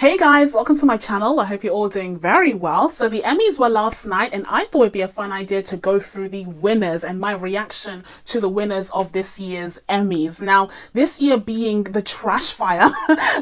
Hey guys, welcome to my channel. I hope you're all doing very well. So the Emmys were last night and I thought it'd be a fun idea to go through the winners and my reaction to the winners of this year's Emmys. Now, this year being the trash fire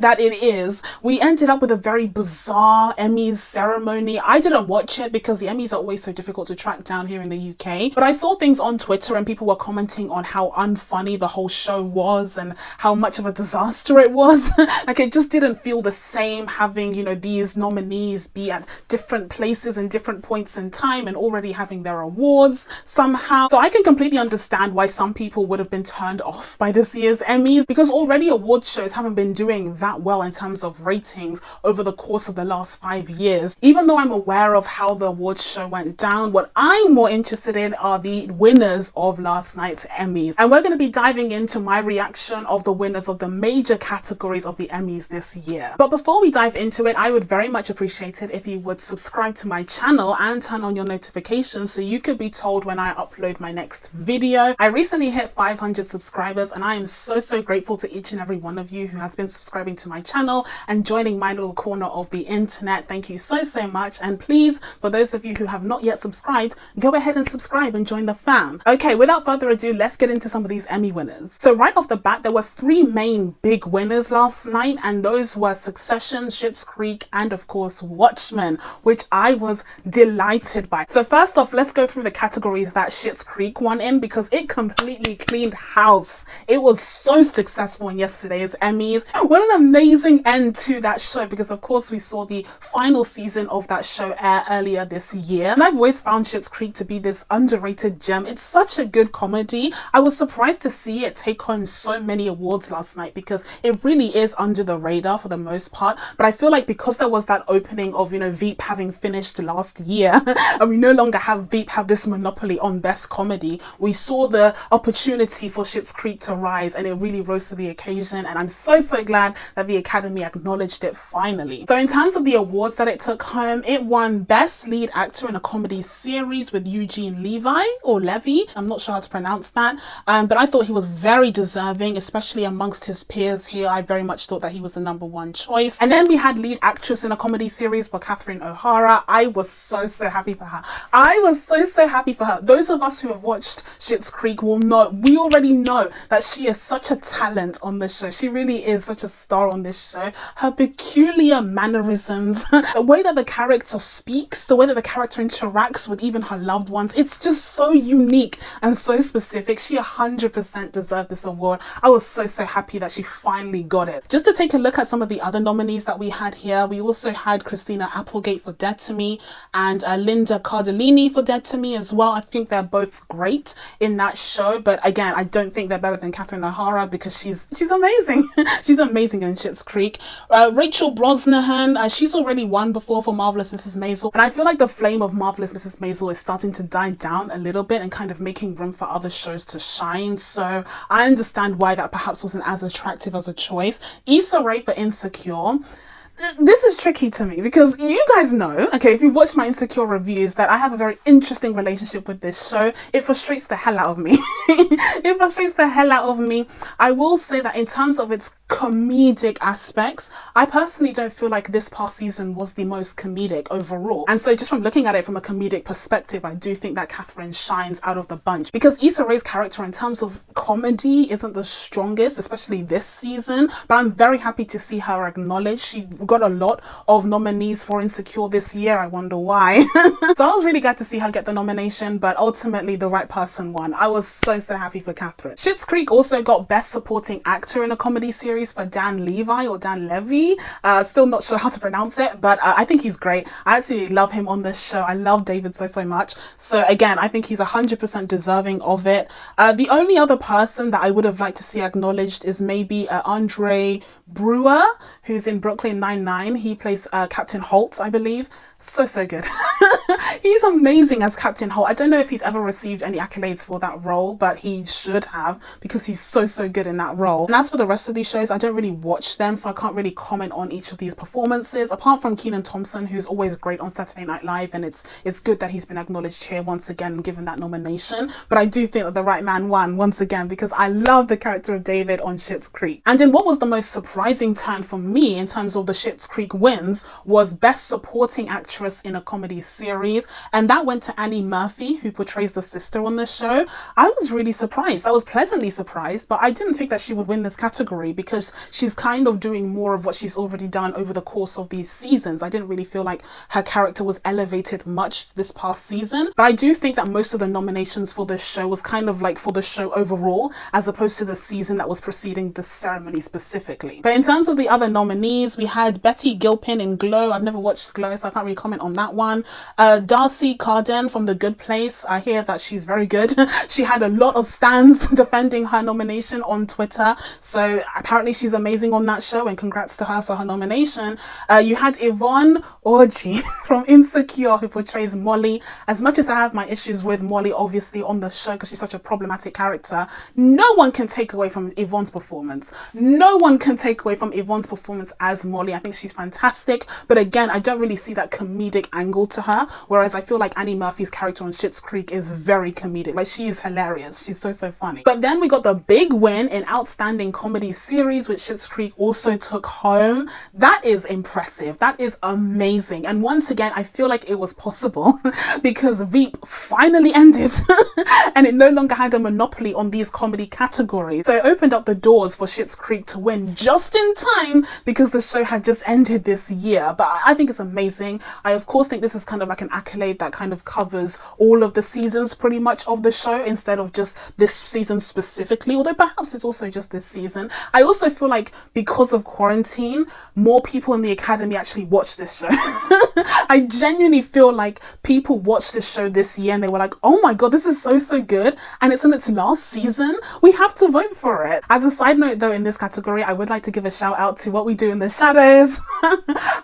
that it is, we ended up with a very bizarre Emmys ceremony. I didn't watch it because the Emmys are always so difficult to track down here in the UK. But I saw things on Twitter and people were commenting on how unfunny the whole show was and how much of a disaster it was. Like, it just didn't feel the same having, these nominees be at different places and different points in time and already having their awards somehow. So I can completely understand why some people would have been turned off by this year's Emmys, because already award shows haven't been doing that well in terms of ratings over the course of the last 5 years. Even though I'm aware of how the awards show went down, what I'm more interested in are the winners of last night's Emmys. And we're going to be diving into my reaction of the winners of the major categories of the Emmys this year. But before we dive into it, I would very much appreciate it if you would subscribe to my channel and turn on your notifications so you could be told when I upload my next video. I recently hit 500 subscribers and I am so grateful to each and every one of you who has been subscribing to my channel and joining my little corner of the internet. Thank you so much, and please, for those of you who have not yet subscribed, go ahead and subscribe and join the fam. Okay, without further ado, let's get into some of these Emmy winners. So right off the bat, there were 3 main big winners last night, and those were Succession, Schitt, Creek, and of course Watchmen, which I was delighted by. So first off, let's go through the categories that Schitt Creek won in, because it completely cleaned house. It was so successful in yesterday's Emmys. What an amazing end to that show, because of course we saw the final season of that show air earlier this year, and I've always found Schitt Creek to be this underrated gem. It's such a good comedy. I was surprised to see it take home so many awards last night, because it really is under the radar for the most part. But I feel like because there was that opening of, Veep having finished last year and we no longer have Veep have this monopoly on best comedy, we saw the opportunity for Schitt Creek to rise, and it really rose to the occasion, and I'm so glad that the Academy acknowledged it finally. So in terms of the awards that it took home, it won Best Lead Actor in a Comedy Series with Eugene Levy, I'm not sure how to pronounce that, but I thought he was very deserving, especially amongst his peers here. I very much thought that he was the #1 choice. And then we had Lead Actress in a Comedy Series for Catherine O'Hara. I was so happy for her. I was so happy for her. Those of us who have watched Schitt Creek will know, we already know that she is such a talent on this show. She really is such a star on this show. Her peculiar mannerisms, the way that the character speaks, the way that the character interacts with even her loved ones, it's just so unique and so specific. She 100% deserved this award. I was so happy that she finally got it. Just to take a look at some of the other nominees that we had here, we also had Christina Applegate for Dead to Me and Linda Cardellini for Dead to Me as well. I think they're both great in that show, but again, I don't think they're better than Catherine O'Hara, because she's amazing. She's amazing in Schitt Creek. Rachel Brosnahan, she's already won before for Marvelous Mrs. Maisel, and I feel like the flame of Marvelous Mrs. Maisel is starting to die down a little bit and kind of making room for other shows to shine. So I understand why that perhaps wasn't as attractive as a choice. Issa Rae for Insecure. This is tricky to me because you guys know, okay, if you've watched my Insecure reviews, that I have a very interesting relationship with this show. It frustrates the hell out of me. It frustrates the hell out of me. I will say that in terms of its comedic aspects, I personally don't feel like this past season was the most comedic overall. And so just from looking at it from a comedic perspective, I do think that Catherine shines out of the bunch, because Issa Rae's character in terms of comedy isn't the strongest, especially this season, but I'm very happy to see her acknowledged. She got a lot of nominees for Insecure this year. I wonder why. So I was really glad to see her get the nomination, but ultimately the right person won. I was so happy for Catherine. Schitt Creek also got Best Supporting Actor in a Comedy Series for Dan Levy. Still not sure how to pronounce it, but I think he's great. I absolutely love him on this show. I love David so much. So again, I think he's 100% deserving of it. The only other person that I would have liked to see acknowledged is maybe Andre Brewer, who's in Brooklyn Nine-Nine. He plays Captain Holt, I believe. So good. He's amazing as Captain Holt. I don't know if he's ever received any accolades for that role, but he should have, because he's so good in that role. And as for the rest of these shows, I don't really watch them, so I can't really comment on each of these performances, apart from Kenan Thompson, who's always great on Saturday Night Live, and it's good that he's been acknowledged here once again and given that nomination. But I do think that the right man won once again, because I love the character of David on Schitt's Creek. And in what was the most surprising turn for me in terms of the Schitt's Creek wins was Best Supporting Actress in a Comedy Series, and that went to Annie Murphy, who portrays the sister on the show. I was really surprised. I was pleasantly surprised, but I didn't think that she would win this category because she's kind of doing more of what she's already done over the course of these seasons. I didn't really feel like her character was elevated much this past season, but I do think that most of the nominations for this show was kind of like for the show overall, as opposed to the season that was preceding the ceremony specifically. But in terms of the other nominees, we had Betty Gilpin in Glow. I've never watched Glow, so I can't really comment on that one. Darcy Carden from The Good Place. I hear that she's very good. She had a lot of stans defending her nomination on Twitter, so apparently she's amazing on that show, and congrats to her for her nomination. You had Yvonne Orji from Insecure, who portrays Molly. As much as I have my issues with Molly obviously on the show because she's such a problematic character, no one can take away from Yvonne's performance. No one can take away from Yvonne's performance as Molly. I think she's fantastic, but again, I don't really see that comedic angle to her, whereas I feel like Annie Murphy's character on Schitt's Creek is very comedic. Like, she is hilarious. She's so funny. But then we got the big win in Outstanding Comedy Series, which Schitt's Creek also took home. That is impressive. That is amazing. And once again, I feel like it was possible because Veep finally ended and it no longer had a monopoly on these comedy categories. So it opened up the doors for Schitt's Creek to win just in time because the show had just ended this year. But I think it's amazing. I of course think this is kind of like an accolade that kind of covers all of the seasons pretty much of the show instead of just this season specifically, although perhaps it's also just this season. I also feel like because of quarantine, more people in the Academy actually watched this show. I genuinely feel like people watched this show this year and they were like, oh my god, this is so good, and it's in its last season. We have to vote for it. As a side note though, in this category, I would like to give a shout out to What We Do in the Shadows.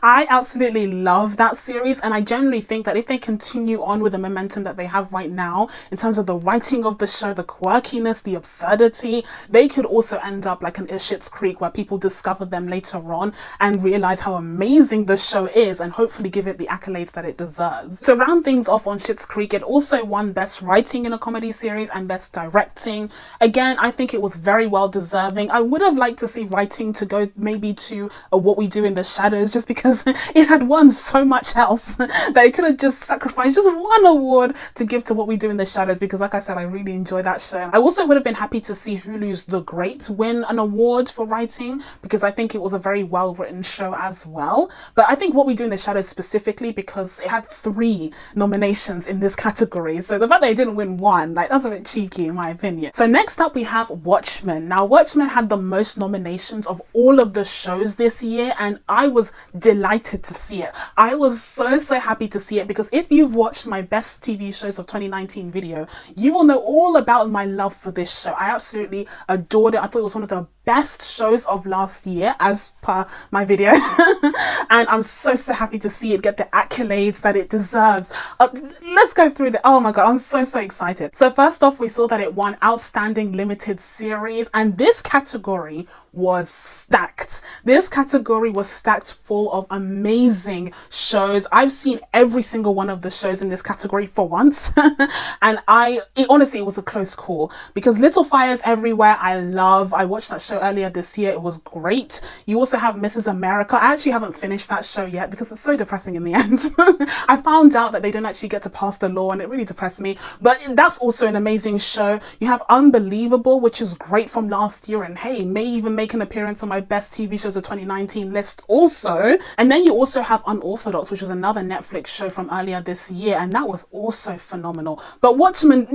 I absolutely love that series, and I generally think that if they continue on with the momentum that they have right now in terms of the writing of the show, the quirkiness, the absurdity, they could also end up like an Schitt's Creek where people discover them later on and realize how amazing the show is and hopefully give it the accolades that it deserves. To round things off on Schitt's Creek, it also won Best Writing in a Comedy Series and Best Directing. Again, I think it was very well deserving. I would have liked to see writing to go maybe to What We Do in the Shadows, just because it had won so much else that it could have just sacrificed just one award to give to What We Do in the Shadows, because like I said, I really enjoy that show. I also would have been happy to see Hulu's The Great win an award for writing, because I think it was a very well written show as well. But I think What We Do in the Shadows specifically, because it had 3 nominations in this category, so the fact that it didn't win one, like, that's a bit cheeky in my opinion. So next up we have Watchmen. Now Watchmen had the most nominations of all of the shows this year, and I was delighted to see it. I was so happy to see it, because if you've watched my best TV shows of 2019 video, you will know all about my love for this show. I absolutely adored it. I thought it was one of the best shows of last year as per my video. And I'm so happy to see it get the accolades that it deserves. Let's go through the, oh my god, I'm so excited. So first off, we saw that it won Outstanding Limited Series, and this category was stacked. This category was stacked full of amazing shows. I've seen every single one of the shows in this category for once. And honestly, it was a close call, because Little Fires Everywhere I watched that show earlier this year. It was great. You also have Mrs. America. I actually haven't finished that show yet because it's so depressing in the end. I found out that they don't actually get to pass the law, and it really depressed me, but that's also an amazing show. You have Unbelievable, which is great from last year, and hey, may even make an appearance on my best TV shows of 2019 list also. And then you also have Unorthodox, which was another Netflix show from earlier this year, and that was also phenomenal. But Watchmen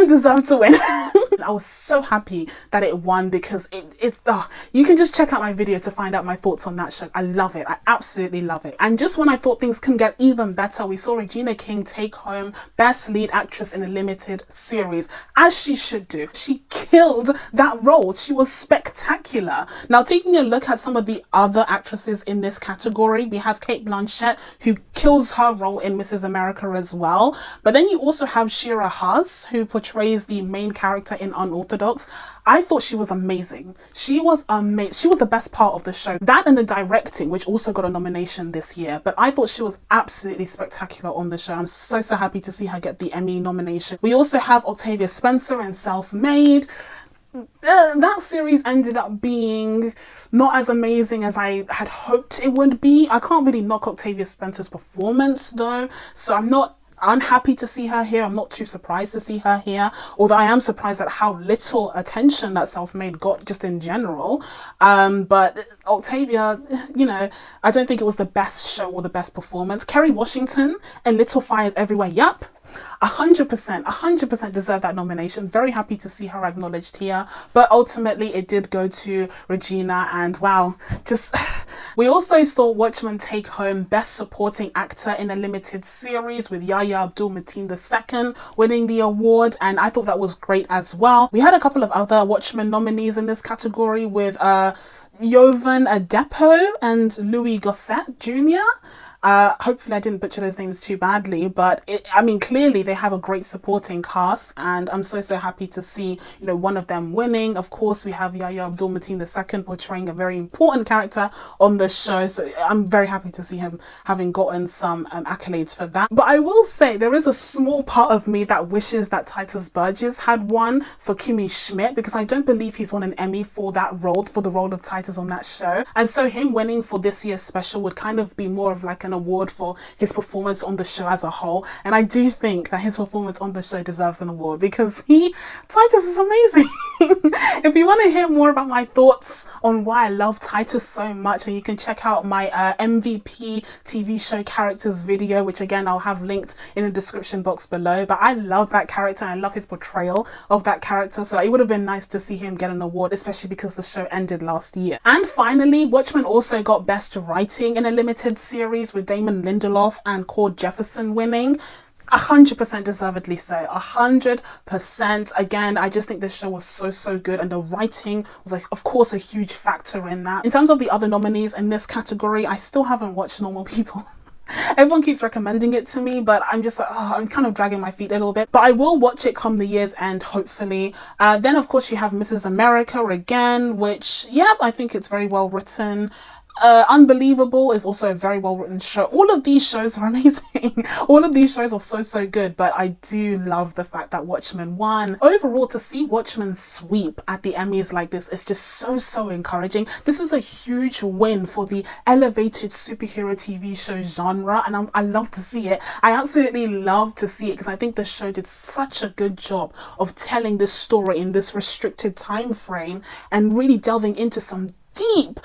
deserved to win. I was so happy that it won, because because you can just check out my video to find out my thoughts on that show. I love it. I absolutely love it. And just when I thought things can get even better, we saw Regina King take home Best Lead Actress in a Limited Series, as she should do. She killed that role. She was spectacular. Now, taking a look at some of the other actresses in this category, we have Cate Blanchett, who kills her role in Mrs. America as well. But then you also have Shira Haas, who portrays the main character in Unorthodox. I thought she was amazing. She was amazing. She was the best part of the show. That and the directing, which also got a nomination this year. But I thought she was absolutely spectacular on the show. I'm so happy to see her get the Emmy nomination. We also have Octavia Spencer in Self-Made. That series ended up being not as amazing as I had hoped it would be. I can't really knock Octavia Spencer's performance though, so I'm not unhappy to see her here. I'm not too surprised to see her here, although I am surprised at how little attention that Self-Made got just in general. But Octavia, you know, I don't think it was the best show or the best performance. Kerry Washington and Little Fires Everywhere, yep, 100% deserve that nomination. Very happy to see her acknowledged here, but ultimately it did go to Regina, and wow, just we also saw Watchmen take home Best Supporting Actor in a Limited Series, with Yahya Abdul-Mateen II winning the award, and I thought that was great as well. We had a couple of other Watchmen nominees in this category with Jovan Adepo and Louis Gossett Jr. Hopefully I didn't butcher those names too badly, but I mean, clearly they have a great supporting cast, and I'm so happy to see, you know, one of them winning. Of course, we have Yahya Abdul-Mateen II portraying a very important character on the show, so I'm very happy to see him having gotten some accolades for that. But I will say there is a small part of me that wishes that Titus Burgess had won for Kimmy Schmidt, because I don't believe he's won an Emmy for that role, for the role of Titus on that show, and so him winning for this year's special would kind of be more of like an award for his performance on the show as a whole. And I do think that his performance on the show deserves an award, because Titus is amazing. If you want to hear more about my thoughts on why I love Titus so much, and you can check out my MVP TV show characters video, which again I'll have linked in the description box below. But I love that character, and I love his portrayal of that character, so it would have been nice to see him get an award, especially because the show ended last year. And finally, Watchmen also got Best Writing in a Limited Series, with Damon Lindelof and Cord Jefferson winning. 100% deservedly so. 100%. Again, I just think this show was so good, and the writing was, like, of course, a huge factor in that. In terms of the other nominees in this category, I still haven't watched Normal People. Everyone keeps recommending it to me, but I'm just like, I'm kind of dragging my feet a little bit. But I will watch it come the year's end, hopefully. Then, of course, you have Mrs. America again, which, yeah, I think it's very well written. Unbelievable is also a very well written show. All of these shows are amazing. All of these shows are so good, but I do love the fact that Watchmen won. Overall, to see Watchmen sweep at the Emmys like this is just so encouraging. This is a huge win for the elevated superhero TV show genre, and I love to see it. I absolutely love to see it, because I think the show did such a good job of telling this story in this restricted time frame, and really delving into some deep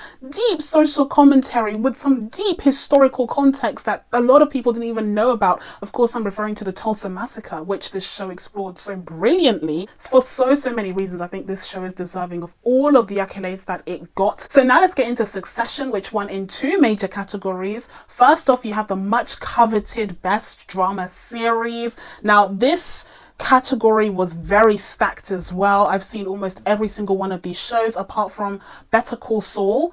social commentary with some deep historical context that a lot of people didn't even know about. Of course, I'm referring to the Tulsa Massacre, which this show explored so brilliantly. For so many reasons, I think this show is deserving of all of the accolades that it got. So now let's get into Succession, which won in 2 major categories. First off, you have the much coveted Best Drama Series. Now, this category was very stacked as well. I've seen almost every single one of these shows, apart from Better Call Saul,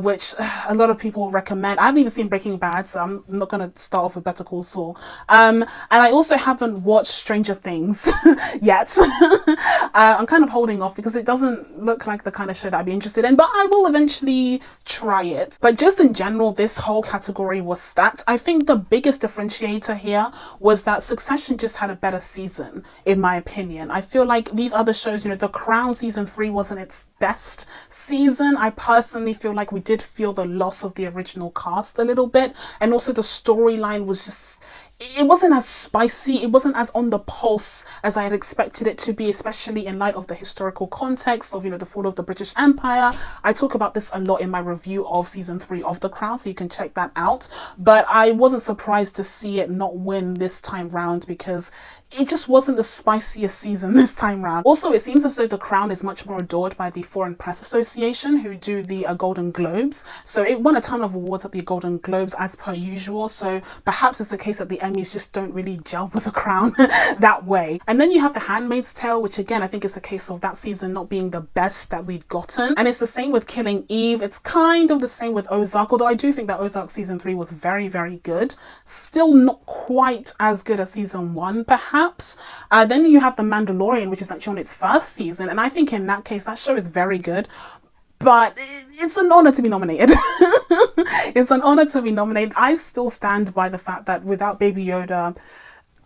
which a lot of people recommend. I haven't even seen Breaking Bad, so I'm not going to start off with Better Call Saul. And I also haven't watched Stranger Things yet. I'm kind of holding off because it doesn't look like the kind of show that I'd be interested in, but I will eventually try it. But just in general, this whole category was stacked. I think the biggest differentiator here was that Succession just had a better season, in my opinion. I feel like these other shows, you know, The Crown season 3 wasn't its best season. I personally feel like we did feel the loss of the original cast a little bit, and also the storyline was just, it wasn't as spicy, it wasn't as on the pulse as I had expected it to be, especially in light of the historical context of, the fall of the British Empire. I talk about this a lot in my review of season 3 of The Crown, so you can check that out. But I wasn't surprised to see it not win this time round, because it just wasn't the spiciest season this time round. Also, it seems as though The Crown is much more adored by the Foreign Press Association, who do the Golden Globes. So it won a ton of awards at the Golden Globes as per usual. So perhaps it's the case that the Emmys just don't really gel with The Crown that way. And then you have The Handmaid's Tale, which again, I think is a case of that season not being the best that we'd gotten. And it's the same with Killing Eve. It's kind of the same with Ozark, although I do think that Ozark season 3 was very, very good. Still not quite as good as season 1, perhaps. Then you have The Mandalorian, which is actually on its first season, and I think in that case that show is very good, but it's an honor to be nominated. It's an honor to be nominated. I still stand by the fact that without Baby Yoda,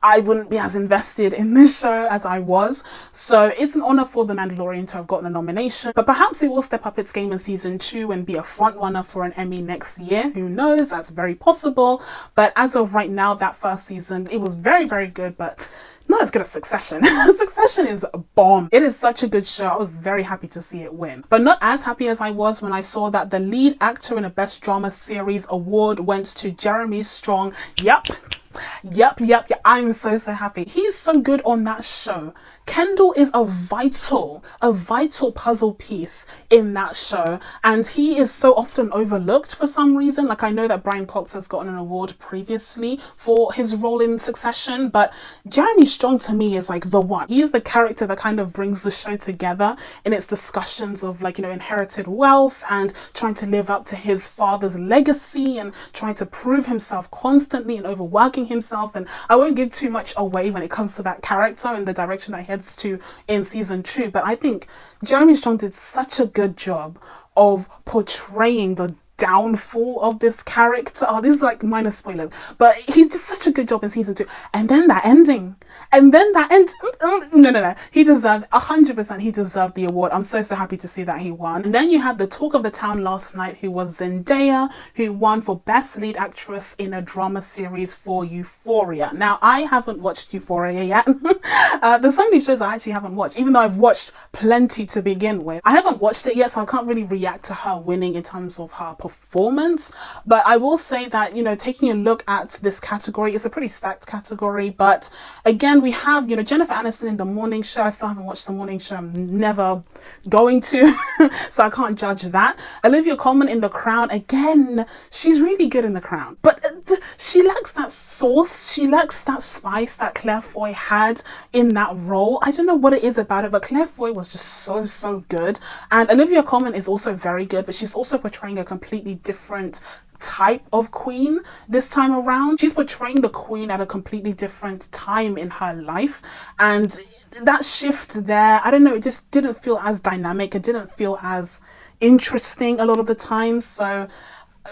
I wouldn't be as invested in this show as I was. So it's an honor for The Mandalorian to have gotten a nomination, but perhaps it will step up its game in season 2 and be a front runner for an Emmy next year. Who knows? That's very possible. But as of right now, that first season, it was very, very good, but not as good as Succession. Succession is a bomb. It is such a good show. I was very happy to see it win. But not as happy as I was when I saw that the lead actor in a Best Drama Series award went to Jeremy Strong. Yep. I'm so happy. He's so good on that show. Kendall is a vital puzzle piece in that show, and he is so often overlooked for some reason. Like, I know that Brian Cox has gotten an award previously for his role in Succession, but Jeremy Strong to me is like the one. He's the character that kind of brings the show together in its discussions of, like, inherited wealth and trying to live up to his father's legacy and trying to prove himself constantly and overworking himself. And I won't give too much away when it comes to that character and the direction that he heads to in season 2, but I think Jeremy Strong did such a good job of portraying the downfall of this character. Oh, this is like minor spoilers, but he did such a good job in season 2. And then that ending, no, he deserved 100%. He deserved the award. I'm so happy to see that he won. And then you had the talk of the town last night, who was Zendaya, who won for Best Lead Actress in a Drama Series for Euphoria. Now, I haven't watched Euphoria yet. There's so many shows I actually haven't watched, even though I've watched plenty to begin with. I haven't watched it yet, so I can't really react to her winning in terms of her performance. But I will say that, taking a look at this category, it's a pretty stacked category. But again, we have, Jennifer Aniston in The Morning Show. I still haven't watched The Morning Show. I'm never going to, so I can't judge that. Olivia Colman in The Crown. Again, she's really good in The Crown, but she lacks that sauce. She lacks that spice that Claire Foy had in that role. I don't know what it is about it, but Claire Foy was just so good. And Olivia Colman is also very good, but she's also portraying a completely different type of queen this time around. She's portraying the queen at a completely different time in her life, and that shift there, I don't know, it just didn't feel as dynamic. It didn't feel as interesting a lot of the time. So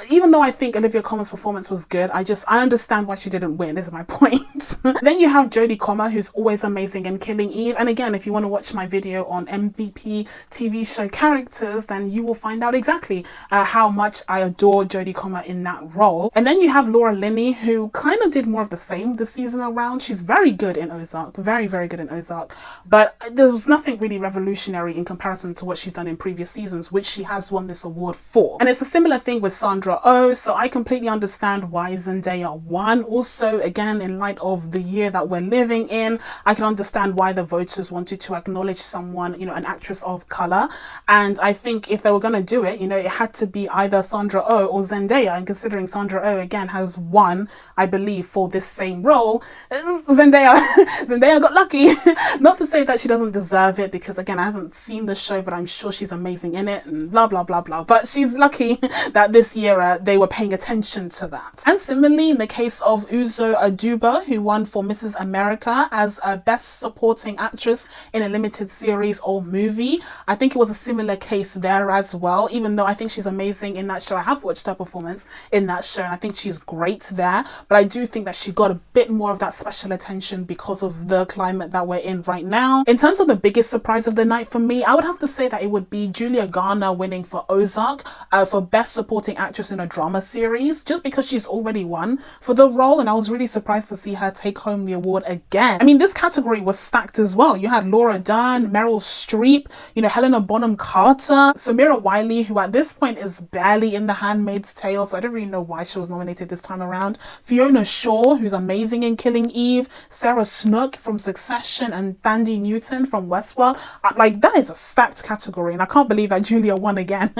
even though I think Olivia Colman's performance was good, I understand why she didn't win, is my point. Then you have Jodie Comer, who's always amazing in Killing Eve. And again, if you want to watch my video on MVP TV show characters, then you will find out exactly how much I adore Jodie Comer in that role. And then you have Laura Linney, who kind of did more of the same this season around. She's very good in Ozark, very good in Ozark. But there was nothing really revolutionary in comparison to what she's done in previous seasons, which she has won this award for. And it's a similar thing with Sandra Oh, so I completely understand why Zendaya won. Also, again, in light of the year that we're living in, I can understand why the voters wanted to acknowledge someone, an actress of color. And I think if they were going to do it, it had to be either Sandra Oh or Zendaya. And considering Sandra Oh, again, has won, I believe, for this same role, Zendaya got lucky. Not to say that she doesn't deserve it, because again, I haven't seen the show, but I'm sure she's amazing in it and blah, blah, blah, blah. But she's lucky that this year they were paying attention to that. And similarly, in the case of Uzo Aduba, who won for Mrs. America as a Best Supporting Actress in a Limited Series or Movie, I think it was a similar case there as well, even though I think she's amazing in that show. I have watched her performance in that show, and I think she's great there, but I do think that she got a bit more of that special attention because of the climate that we're in right now. In terms of the biggest surprise of the night for me, I would have to say that it would be Julia Garner winning for Ozark for Best Supporting Actress actress in a drama series just because she's already won for the role, and I was really surprised to see her take home the award again. I mean, this category was stacked as well. You had Laura Dern, Meryl Streep, you know, Helena Bonham Carter, Samira Wiley, who at this point is barely in The Handmaid's Tale, so I don't really know why she was nominated this time around. Fiona Shaw, who's amazing in Killing Eve, Sarah Snook from Succession, and Thandie Newton from Westworld. Like, that is a stacked category, and I can't believe that Julia won again.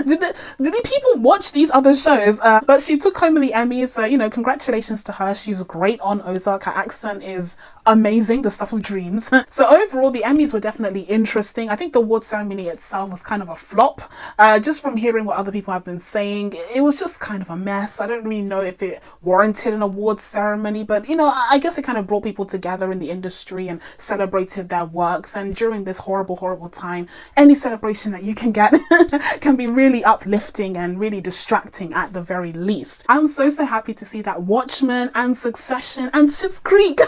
did the people watch these other shows? But she took home the Emmys, so, you know, congratulations to her. She's great on Ozark. Her accent is amazing, the stuff of dreams. So overall, the Emmys were definitely interesting. I think the award ceremony itself was kind of a flop. Just from hearing what other people have been saying, it was just kind of a mess. I don't really know if it warranted an award ceremony, but, you know, I guess it kind of brought people together in the industry and celebrated their works. And during this horrible, horrible time, any celebration that you can get can be really uplifting and really distracting at the very least. I'm so happy to see that Watchmen and Succession and Schitt's Creek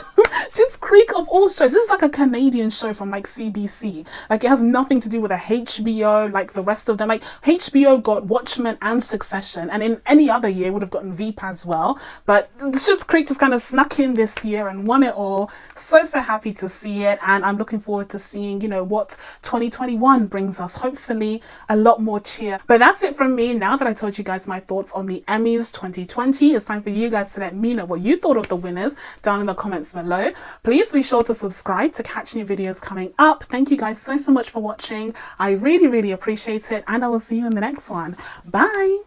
Schitt's Creek of all shows, this is like a Canadian show from like CBC. Like, it has nothing to do with a HBO like the rest of them. Like, HBO got Watchmen and Succession, and in any other year would have gotten Veep as well, but Schitt's Creek just kind of snuck in this year and won it all. So happy to see it, and I'm looking forward to seeing, you know, what 2021 brings us. Hopefully a lot more cheer. But that's it from me. Now that I told you guys my thoughts on the Emmys 2020, it's time for you guys to let me know what you thought of the winners down in the comments below. Please be sure to subscribe to catch new videos coming up. Thank you guys so much for watching. I really appreciate it, and I will see you in the next one. Bye.